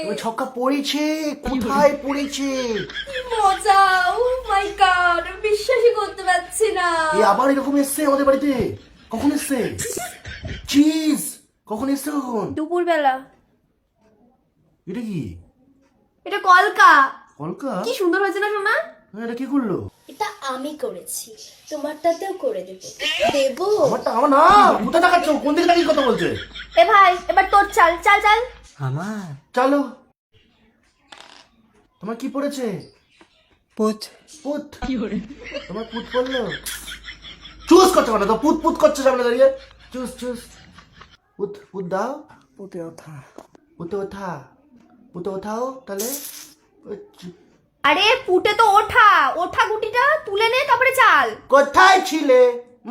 তোমার ছক্কা পড়েছে, কোথায় পড়েছে? কি মজা! ও মাই গড, বিশ্বাসই করতে পারছি না। এই আবার এরকম এসছে আমাদের বাড়িতে? কখন এসছে? চিজ কখন এসছে? কখন? দুপুরবেলা। এটা কি? এটা কলকা। কলকা? কি সুন্দর হয়েছে না সোনা? এটা কি করলো? এটা আমি করেছি, তোমারটাতেও করে দেবো। দেবো? আমারটা আমার না, কোথায় দেখাচ্ছ? কোন দিকে দাঁড়িয়ে কথা বলছে? এ ভাই, এবার তোর চাল চাল চাল। আমার চলো। তোমার কি পড়েছে? পুত পুত। তোমার পুত পড়লো? চুজ করছে মানে তো পুত পুত করছে সামনে দাঁড়িয়ে। Choose choose. পুত পুত দাও। পুতে ওঠা পুতে ওঠা। পুতে ওঠাও তাহলে। আরে পুটে তো ওঠা, ওঠা গুটিটা তুলে নে তারপরে চাল। কোথায় ছিলে?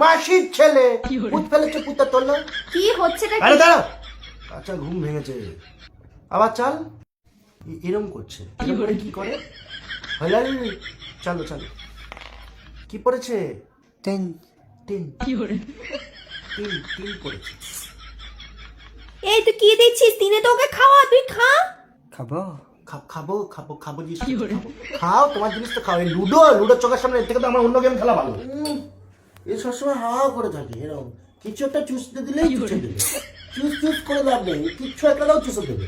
মাসির ছেলে। পুত ফেলেছে, পুতটা তোলো। কি হচ্ছেটা আরে কি? দাঁড়াও। আচ্ছা ঘুম ভেঙেছে। আবার চাল। এরম করছে। এরম করে কি করে? হলাল। চলো চলো। কি পড়েছে? তিন তিন। তিন তিন পড়েছে। এই তুই কি দিচ্ছিস? তিনে তো ওকে খাওয়া, তুই খা। খাবো খাবো খাবো খাবো জিনিস খাবো। খাও, তোমার জিনিস তো খাও। এই লুডো লুডোর চোখের সামনে এর থেকে তো আমার অন্য গেম খেলা ভালো। এই সবসময় হাওয়া করে থাকে এরকম। কিছু একটা চুষতে দিলেই চুষে দেবে। চুষ চুষ করে লাভ নেই, কিচ্ছু একটাও চুষে দেবে।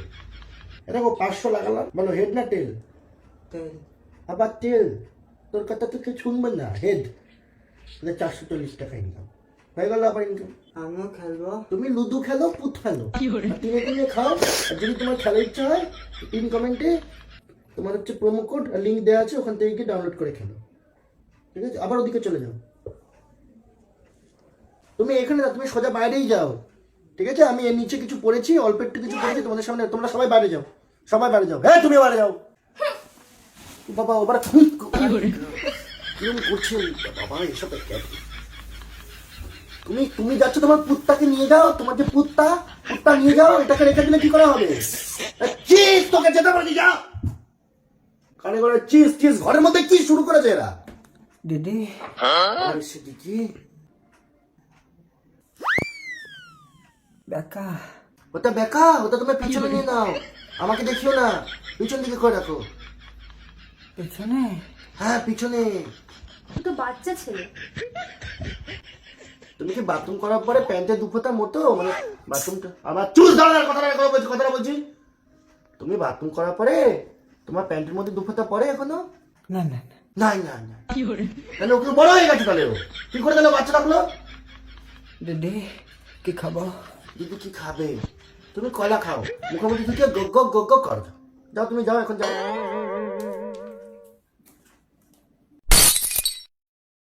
এরকম 500 লাগালাম, বলো হেড না টেল? আবার টেল। তোর কথা তো কেউ শুনবে না। হেড 440 টাকা ইনকাম হয়ে গেল। আবার ইনকাম। আমিও খেলবো। তুমি লুডো খেলো, পুত খেলো, আর তিনে তিনে খাও। আর যদি তোমার খেলার ইচ্ছা হয়, পিন কমেন্টে তোমার হচ্ছে প্রোমো কোড আর লিঙ্ক দেওয়া আছে, ওখান থেকে গিয়ে ডাউনলোড করে খেলো। ঠিক আছে? আবার ওদিকে চলে যাও। তুমি এখানে না, তুমি সোজা বাইরেই যাও। ঠিক আছে? আমি এর নিচে কিছু পড়েছি, অল্প একটু কিছু পড়েছি তোমাদের সামনে। তোমরা সবাই বাইরে যাও, সবাই বাইরে যাও। হ্যাঁ তুমি বাইরে যাও। বাবা ওবার কিরম করছে বাবা এসব? তুমি তুমি যাচ্ছ, তোমার পুত্তাকে নিয়ে যাও। তোমার যে পুত্তা নিয়ে যাও। এটাকে রেখে দিলে কি করে হবে? চিজ তোকে যেতে পারি, যাও। কানে করে চিজ চিজ। ঘরের মধ্যে কি শুরু করেছে এরা? দিদি আরে সে দিদি, বেকা ওটা বেকা। ওটা তুমি পিছনে নিয়ে নাও, আমাকে দেখিও না। পিছন দিকে করে রাখো। পেছনে হ্যাঁ পিছনে। তো বাচ্চা ছেলে। তুমি কি বাথরুম করার পরে প্যান্টে দুফোটা মতো মানে বাথরুমটা আমার চুল ধরার কথাটা বলছি। তুমি বাথরুম করার পরে তোমার প্যান্টের মধ্যে দুফোটা পরে এখনো? না না না নাই না না। তাহলে ওকে বড় হয়ে গেছে, তাহলে ও কি করে তাহলে বাচ্চা রাখলো? দিদি কি খাবো? দিদি কি খাবে? তুমি কলা খাও, মুখোমুখি ঢুকে গগ গগ গগ গগ কর। যাও তুমি যাও, এখন যাও।